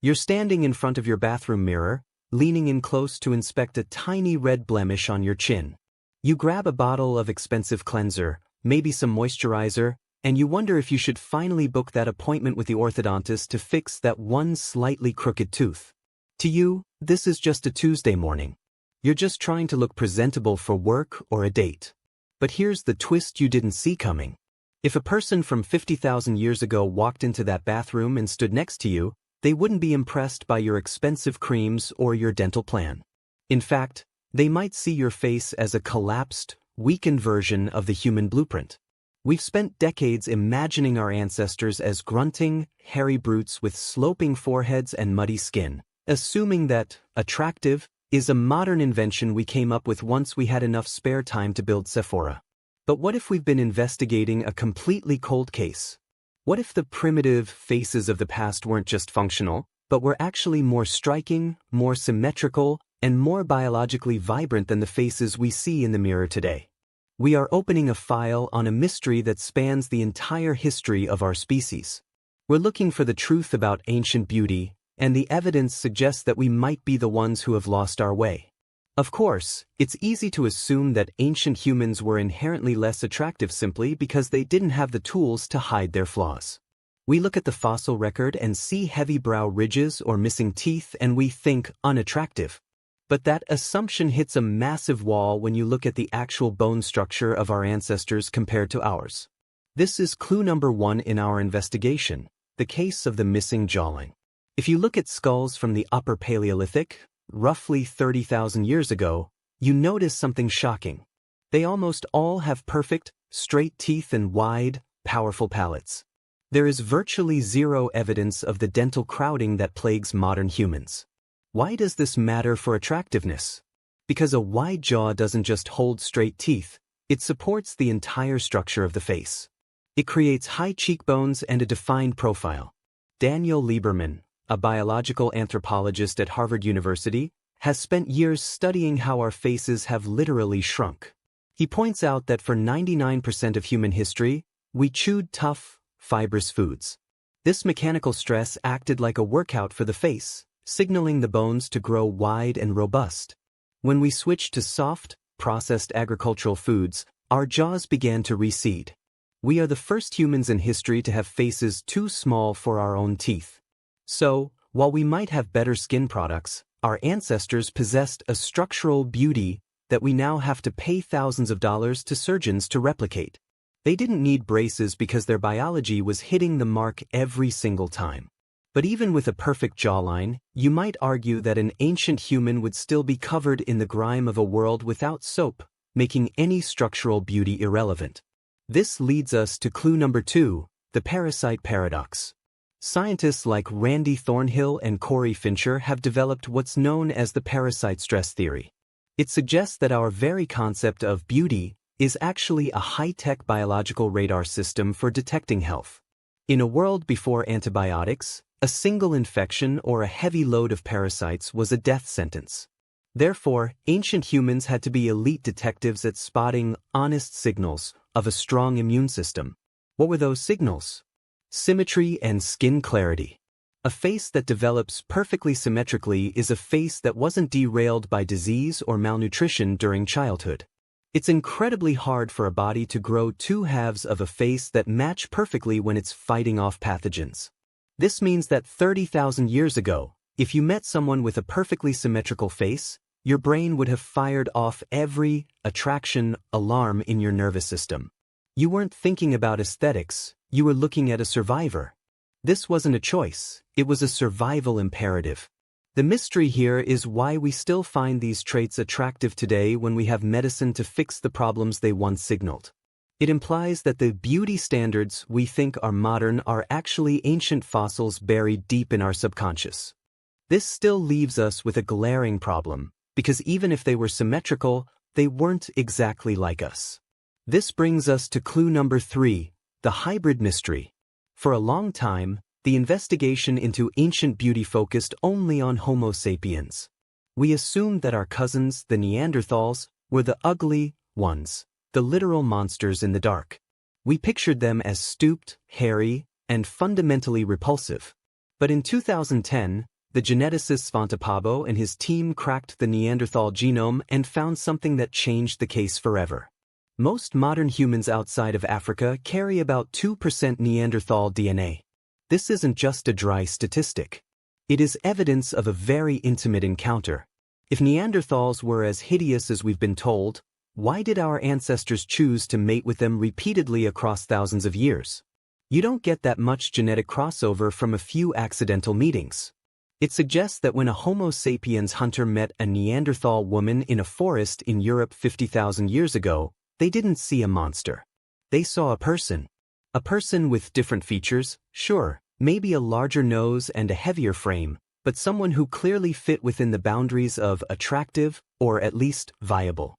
You're standing in front of your bathroom mirror, leaning in close to inspect a tiny red blemish on your chin. You grab a bottle of expensive cleanser, maybe some moisturizer, and you wonder if you should finally book that appointment with the orthodontist to fix that one slightly crooked tooth. To you, this is just a Tuesday morning. You're just trying to look presentable for work or a date. But here's the twist you didn't see coming. If a person from 50,000 years ago walked into that bathroom and stood next to you, they wouldn't be impressed by your expensive creams or your dental plan. In fact, they might see your face as a collapsed, weakened version of the human blueprint. We've spent decades imagining our ancestors as grunting, hairy brutes with sloping foreheads and muddy skin, assuming that attractive is a modern invention we came up with once we had enough spare time to build Sephora. But what if we've been investigating a completely cold case? What if the primitive faces of the past weren't just functional, but were actually more striking, more symmetrical, and more biologically vibrant than the faces we see in the mirror today? We are opening a file on a mystery that spans the entire history of our species. We're looking for the truth about ancient beauty, and the evidence suggests that we might be the ones who have lost our way. Of course, it's easy to assume that ancient humans were inherently less attractive simply because they didn't have the tools to hide their flaws. We look at the fossil record and see heavy brow ridges or missing teeth and we think unattractive. But that assumption hits a massive wall when you look at the actual bone structure of our ancestors compared to ours. This is clue number 1 in our investigation, the case of the missing jawline. If you look at skulls from the Upper Paleolithic, roughly 30,000 years ago, you notice something shocking. They almost all have perfect, straight teeth and wide, powerful palates. There is virtually zero evidence of the dental crowding that plagues modern humans. Why does this matter for attractiveness? Because a wide jaw doesn't just hold straight teeth, it supports the entire structure of the face. It creates high cheekbones and a defined profile. Daniel Lieberman, a biological anthropologist at Harvard University, has spent years studying how our faces have literally shrunk. He points out that for 99% of human history, we chewed tough, fibrous foods. This mechanical stress acted like a workout for the face, signaling the bones to grow wide and robust. When we switched to soft, processed agricultural foods, our jaws began to recede. We are the first humans in history to have faces too small for our own teeth. So, while we might have better skin products, our ancestors possessed a structural beauty that we now have to pay thousands of dollars to surgeons to replicate. They didn't need braces because their biology was hitting the mark every single time. But even with a perfect jawline, you might argue that an ancient human would still be covered in the grime of a world without soap, making any structural beauty irrelevant. This leads us to clue number 2, the parasite paradox. Scientists like Randy Thornhill and Corey Fincher have developed what's known as the parasite stress theory. It suggests that our very concept of beauty is actually a high-tech biological radar system for detecting health. In a world before antibiotics, a single infection or a heavy load of parasites was a death sentence. Therefore, ancient humans had to be elite detectives at spotting honest signals of a strong immune system. What were those signals? Symmetry and skin clarity. A face that develops perfectly symmetrically is a face that wasn't derailed by disease or malnutrition during childhood. It's incredibly hard for a body to grow two halves of a face that match perfectly when it's fighting off pathogens. This means that 30,000 years ago, if you met someone with a perfectly symmetrical face, your brain would have fired off every attraction alarm in your nervous system. You weren't thinking about aesthetics, you were looking at a survivor. This wasn't a choice, it was a survival imperative. The mystery here is why we still find these traits attractive today when we have medicine to fix the problems they once signaled. It implies that the beauty standards we think are modern are actually ancient fossils buried deep in our subconscious. This still leaves us with a glaring problem, because even if they were symmetrical, they weren't exactly like us. This brings us to clue number 3, the hybrid mystery. For a long time, the investigation into ancient beauty focused only on Homo sapiens. We assumed that our cousins, the Neanderthals, were the ugly ones, the literal monsters in the dark. We pictured them as stooped, hairy, and fundamentally repulsive. But in 2010, the geneticist Svante Pääbo and his team cracked the Neanderthal genome and found something that changed the case forever. Most modern humans outside of Africa carry about 2% Neanderthal DNA. This isn't just a dry statistic. It is evidence of a very intimate encounter. If Neanderthals were as hideous as we've been told, why did our ancestors choose to mate with them repeatedly across thousands of years? You don't get that much genetic crossover from a few accidental meetings. It suggests that when a Homo sapiens hunter met a Neanderthal woman in a forest in Europe 50,000 years ago, they didn't see a monster. They saw a person. A person with different features, sure, maybe a larger nose and a heavier frame, but someone who clearly fit within the boundaries of attractive, or at least viable.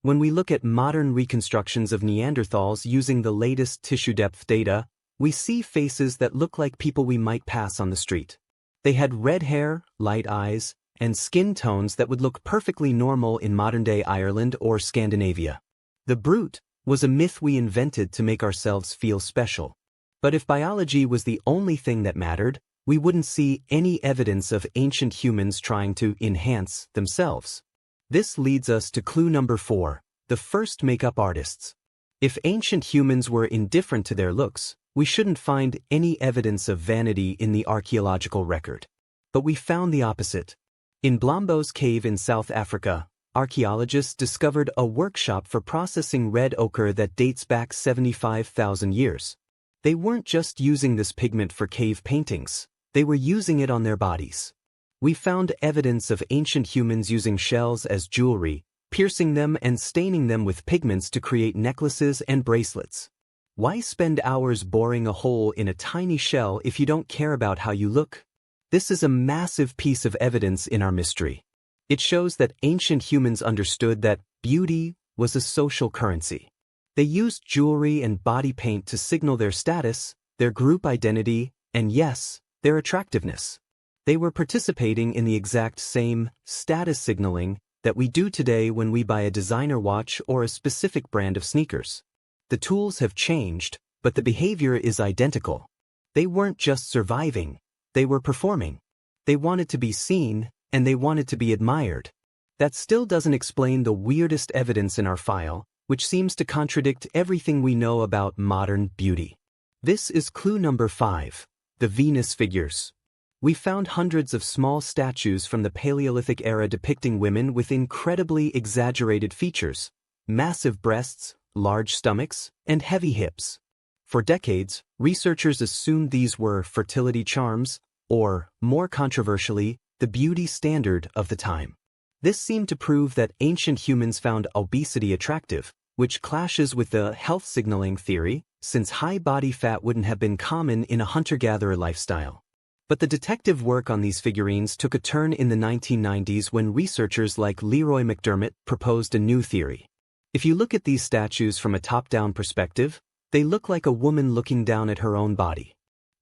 When we look at modern reconstructions of Neanderthals using the latest tissue depth data, we see faces that look like people we might pass on the street. They had red hair, light eyes, and skin tones that would look perfectly normal in modern-day Ireland or Scandinavia. The brute was a myth we invented to make ourselves feel special. But if biology was the only thing that mattered, we wouldn't see any evidence of ancient humans trying to enhance themselves. This leads us to clue number 4, the first makeup artists. If ancient humans were indifferent to their looks, we shouldn't find any evidence of vanity in the archaeological record. But we found the opposite. In Blombos Cave in South Africa, archaeologists discovered a workshop for processing red ochre that dates back 75,000 years. They weren't just using this pigment for cave paintings, they were using it on their bodies. We found evidence of ancient humans using shells as jewelry, piercing them and staining them with pigments to create necklaces and bracelets. Why spend hours boring a hole in a tiny shell if you don't care about how you look? This is a massive piece of evidence in our mystery. It shows that ancient humans understood that beauty was a social currency. They used jewelry and body paint to signal their status, their group identity, and yes, their attractiveness. They were participating in the exact same status signaling that we do today when we buy a designer watch or a specific brand of sneakers. The tools have changed, but the behavior is identical. They weren't just surviving, they were performing. They wanted to be seen, and they wanted to be admired. That still doesn't explain the weirdest evidence in our file, which seems to contradict everything we know about modern beauty. This is clue number 5, the Venus figures. We found hundreds of small statues from the Paleolithic era depicting women with incredibly exaggerated features, massive breasts, large stomachs, and heavy hips. For decades, researchers assumed these were fertility charms, or, more controversially, the beauty standard of the time. This seemed to prove that ancient humans found obesity attractive, which clashes with the health signaling theory, since high body fat wouldn't have been common in a hunter-gatherer lifestyle. But the detective work on these figurines took a turn in the 1990s when researchers like Leroy McDermott proposed a new theory. If you look at these statues from a top-down perspective, they look like a woman looking down at her own body.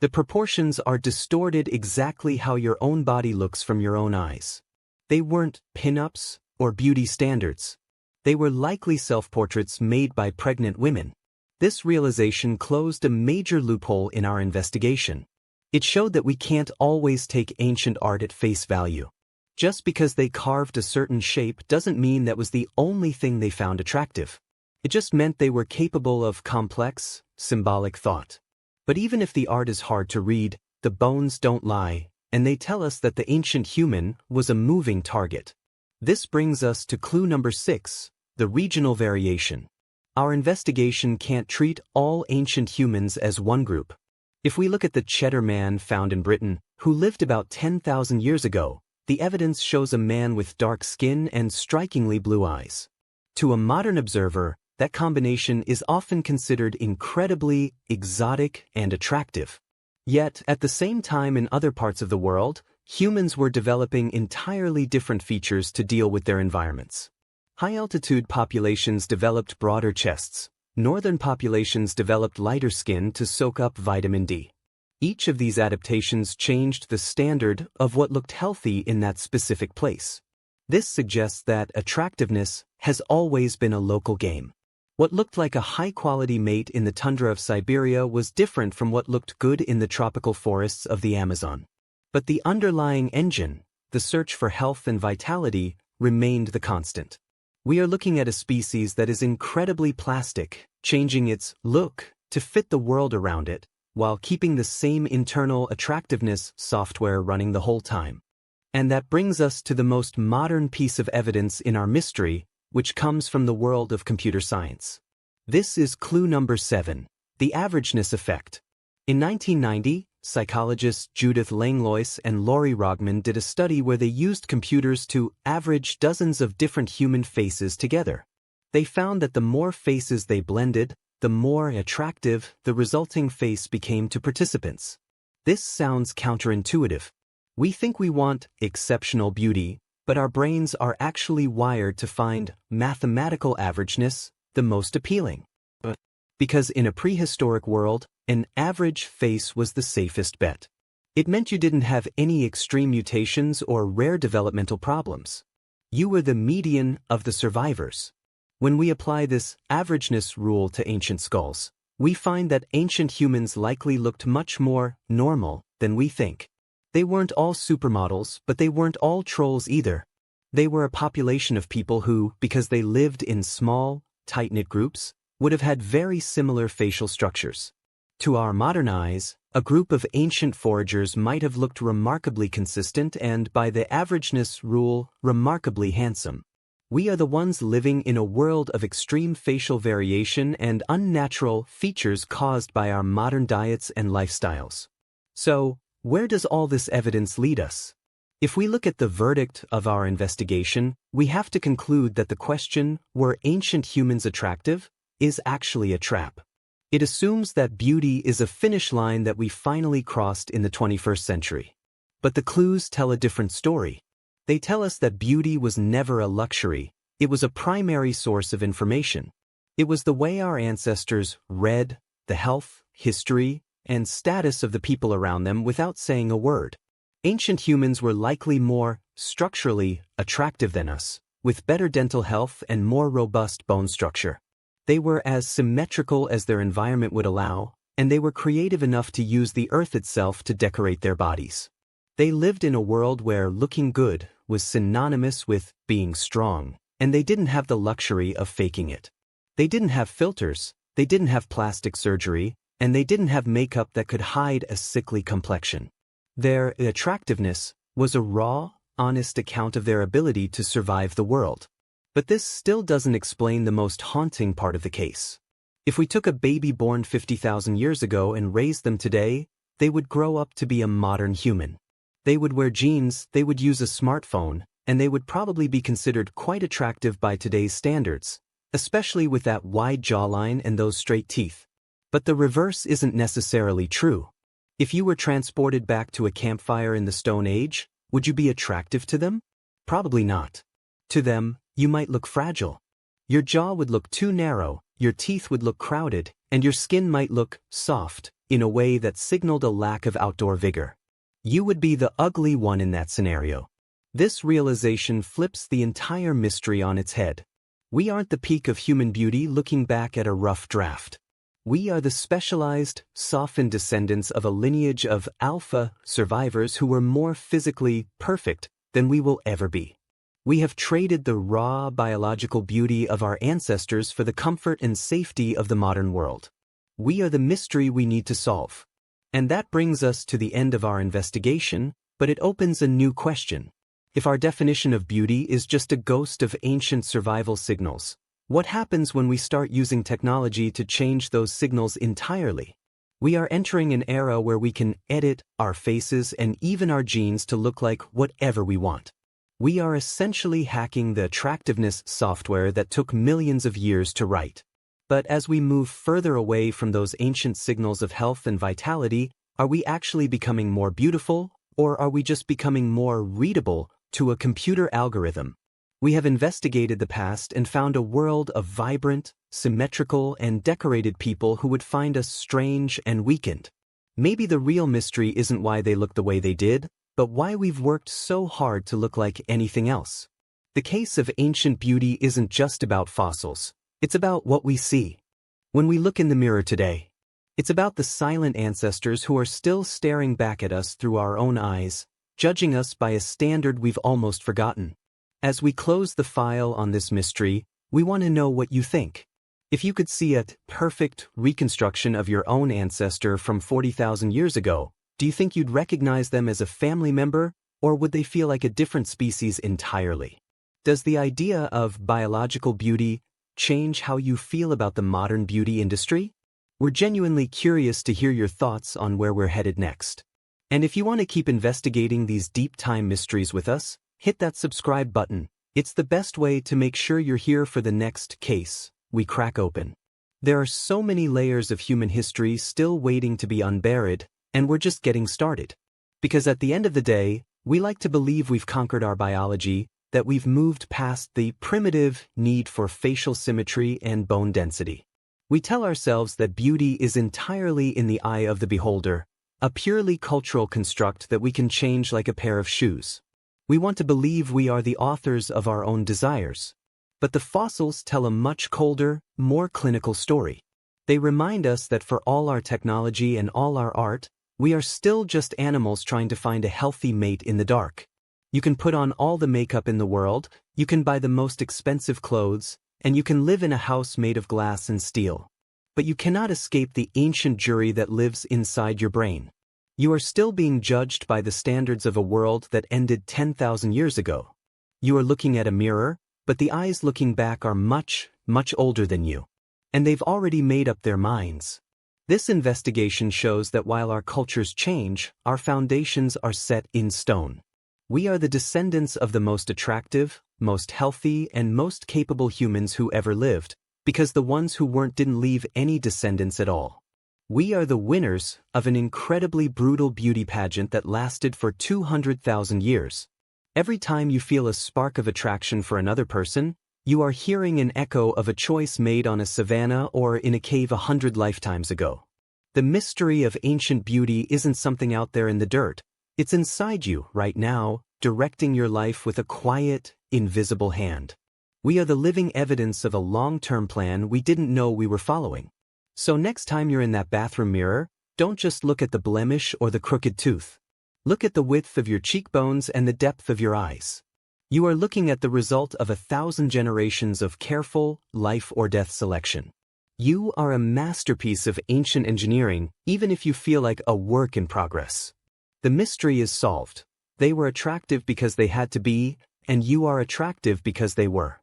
The proportions are distorted exactly how your own body looks from your own eyes. They weren't pin-ups or beauty standards. They were likely self-portraits made by pregnant women. This realization closed a major loophole in our investigation. It showed that we can't always take ancient art at face value. Just because they carved a certain shape doesn't mean that was the only thing they found attractive. It just meant they were capable of complex, symbolic thought. But even if the art is hard to read, the bones don't lie, and they tell us that the ancient human was a moving target. This brings us to clue number 6, the regional variation. Our investigation can't treat all ancient humans as one group. If we look at the Cheddar Man found in Britain, who lived about 10,000 years ago, the evidence shows a man with dark skin and strikingly blue eyes. To a modern observer, that combination is often considered incredibly exotic and attractive. Yet, at the same time in other parts of the world, humans were developing entirely different features to deal with their environments. High-altitude populations developed broader chests. Northern populations developed lighter skin to soak up vitamin D. Each of these adaptations changed the standard of what looked healthy in that specific place. This suggests that attractiveness has always been a local game. What looked like a high-quality mate in the tundra of Siberia was different from what looked good in the tropical forests of the Amazon. But the underlying engine, the search for health and vitality, remained the constant. We are looking at a species that is incredibly plastic, changing its look to fit the world around it, while keeping the same internal attractiveness software running the whole time. And that brings us to the most modern piece of evidence in our mystery, which comes from the world of computer science. This is clue number 7, the averageness effect. In 1990, psychologists Judith Langlois and Laurie Rogman did a study where they used computers to average dozens of different human faces together. They found that the more faces they blended, the more attractive the resulting face became to participants. This sounds counterintuitive. We think we want exceptional beauty, but our brains are actually wired to find mathematical averageness the most appealing. Because in a prehistoric world, an average face was the safest bet. It meant you didn't have any extreme mutations or rare developmental problems. You were the median of the survivors. When we apply this averageness rule to ancient skulls, we find that ancient humans likely looked much more normal than we think. They weren't all supermodels, but they weren't all trolls either. They were a population of people who, because they lived in small, tight-knit groups, would have had very similar facial structures. To our modern eyes, a group of ancient foragers might have looked remarkably consistent and, by the averageness rule, remarkably handsome. We are the ones living in a world of extreme facial variation and unnatural features caused by our modern diets and lifestyles. So, where does all this evidence lead us? If we look at the verdict of our investigation, we have to conclude that the question, were ancient humans attractive, is actually a trap. It assumes that beauty is a finish line that we finally crossed in the 21st century. But the clues tell a different story. They tell us that beauty was never a luxury, it was a primary source of information. It was the way our ancestors read the health, history, and status of the people around them without saying a word. Ancient humans were likely more structurally attractive than us, with better dental health and more robust bone structure. They were as symmetrical as their environment would allow, and they were creative enough to use the earth itself to decorate their bodies. They lived in a world where looking good was synonymous with being strong, and they didn't have the luxury of faking it. They didn't have filters, they didn't have plastic surgery, and they didn't have makeup that could hide a sickly complexion. Their attractiveness was a raw, honest account of their ability to survive the world. But this still doesn't explain the most haunting part of the case. If we took a baby born 50,000 years ago and raised them today, they would grow up to be a modern human. They would wear jeans, they would use a smartphone, and they would probably be considered quite attractive by today's standards, especially with that wide jawline and those straight teeth. But the reverse isn't necessarily true. If you were transported back to a campfire in the Stone Age, would you be attractive to them? Probably not. To them, you might look fragile. Your jaw would look too narrow, your teeth would look crowded, and your skin might look soft, in a way that signaled a lack of outdoor vigor. You would be the ugly one in that scenario. This realization flips the entire mystery on its head. We aren't the peak of human beauty looking back at a rough draft. We are the specialized, softened descendants of a lineage of alpha survivors who were more physically perfect than we will ever be. We have traded the raw biological beauty of our ancestors for the comfort and safety of the modern world. We are the mystery we need to solve. And that brings us to the end of our investigation, but it opens a new question. If our definition of beauty is just a ghost of ancient survival signals, what happens when we start using technology to change those signals entirely? We are entering an era where we can edit our faces and even our genes to look like whatever we want. We are essentially hacking the attractiveness software that took millions of years to write. But as we move further away from those ancient signals of health and vitality, are we actually becoming more beautiful, or are we just becoming more readable to a computer algorithm? We have investigated the past and found a world of vibrant, symmetrical, and decorated people who would find us strange and weakened. Maybe the real mystery isn't why they look the way they did, but why we've worked so hard to look like anything else. The case of ancient beauty isn't just about fossils, it's about what we see. When we look in the mirror today, It's about the silent ancestors who are still staring back at us through our own eyes, judging us by a standard we've almost forgotten. As we close the file on this mystery, we want to know what you think. If you could see a perfect reconstruction of your own ancestor from 40,000 years ago, do you think you'd recognize them as a family member, or would they feel like a different species entirely? Does the idea of biological beauty change how you feel about the modern beauty industry? We're genuinely curious to hear your thoughts on where we're headed next. And if you want to keep investigating these deep time mysteries with us, hit that subscribe button. It's the best way to make sure you're here for the next case we crack open. There are so many layers of human history still waiting to be unburied, and we're just getting started. Because at the end of the day, we like to believe we've conquered our biology, that we've moved past the primitive need for facial symmetry and bone density. We tell ourselves that beauty is entirely in the eye of the beholder, a purely cultural construct that we can change like a pair of shoes. We want to believe we are the authors of our own desires. But the fossils tell a much colder, more clinical story. They remind us that for all our technology and all our art, we are still just animals trying to find a healthy mate in the dark. You can put on all the makeup in the world, you can buy the most expensive clothes, and you can live in a house made of glass and steel. But you cannot escape the ancient jury that lives inside your brain. You are still being judged by the standards of a world that ended 10,000 years ago. You are looking at a mirror, but the eyes looking back are much, much older than you. And they've already made up their minds. This investigation shows that while our cultures change, our foundations are set in stone. We are the descendants of the most attractive, most healthy, and most capable humans who ever lived, because the ones who weren't didn't leave any descendants at all. We are the winners of an incredibly brutal beauty pageant that lasted for 200,000 years. Every time you feel a spark of attraction for another person, you are hearing an echo of a choice made on a savanna or in a cave 100 lifetimes ago. The mystery of ancient beauty isn't something out there in the dirt. It's inside you right now, directing your life with a quiet, invisible hand. We are the living evidence of a long-term plan we didn't know we were following. So next time you're in that bathroom mirror, don't just look at the blemish or the crooked tooth. Look at the width of your cheekbones and the depth of your eyes. You are looking at the result of 1,000 generations of careful, life or death selection. You are a masterpiece of ancient engineering, even if you feel like a work in progress. The mystery is solved. They were attractive because they had to be, and you are attractive because they were.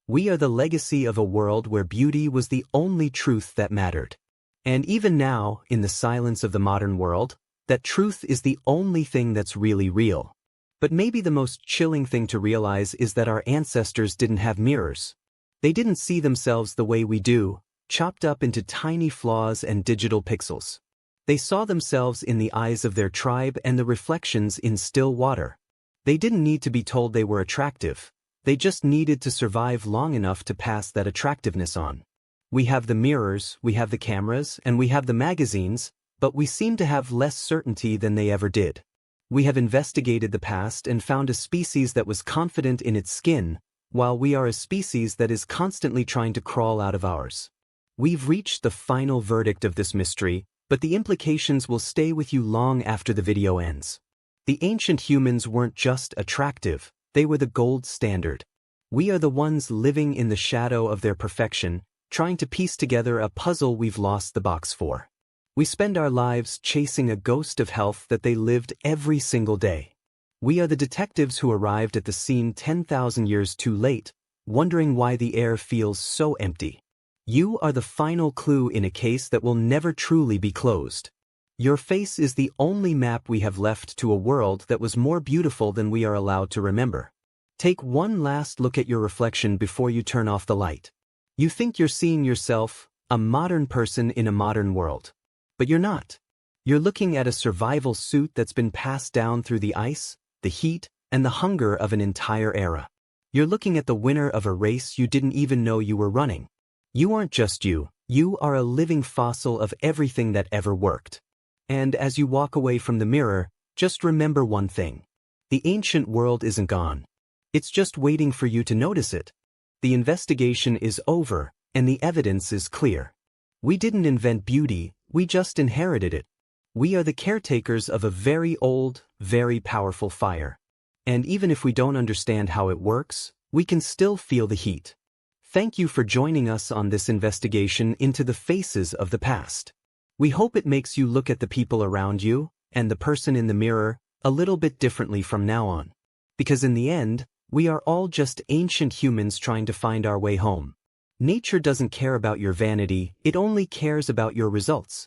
We are the legacy of a world where beauty was the only truth that mattered. And even now, in the silence of the modern world, that truth is the only thing that's really real. But maybe the most chilling thing to realize is that our ancestors didn't have mirrors. They didn't see themselves the way we do, chopped up into tiny flaws and digital pixels. They saw themselves in the eyes of their tribe and the reflections in still water. They didn't need to be told they were attractive. They just needed to survive long enough to pass that attractiveness on. We have the mirrors, we have the cameras, and we have the magazines, but we seem to have less certainty than they ever did. We have investigated the past and found a species that was confident in its skin, while we are a species that is constantly trying to crawl out of ours. We've reached the final verdict of this mystery, but the implications will stay with you long after the video ends. The ancient humans weren't just attractive, they were the gold standard. We are the ones living in the shadow of their perfection, trying to piece together a puzzle we've lost the box for. We spend our lives chasing a ghost of health that they lived every single day. We are the detectives who arrived at the scene 10,000 years too late, wondering why the air feels so empty. You are the final clue in a case that will never truly be closed. Your face is the only map we have left to a world that was more beautiful than we are allowed to remember. Take one last look at your reflection before you turn off the light. You think you're seeing yourself, a modern person in a modern world. But you're not. You're looking at a survival suit that's been passed down through the ice, the heat, and the hunger of an entire era. You're looking at the winner of a race you didn't even know you were running. You aren't just you are a living fossil of everything that ever worked. And as you walk away from the mirror, just remember one thing. The ancient world isn't gone. It's just waiting for you to notice it. The investigation is over, and the evidence is clear. We didn't invent beauty, We just inherited it. We are the caretakers of a very old, very powerful fire. And even if we don't understand how it works, we can still feel the heat. Thank you for joining us on this investigation into the faces of the past. We hope it makes you look at the people around you, and the person in the mirror, a little bit differently from now on. Because in the end, we are all just ancient humans trying to find our way home. Nature doesn't care about your vanity, it only cares about your results.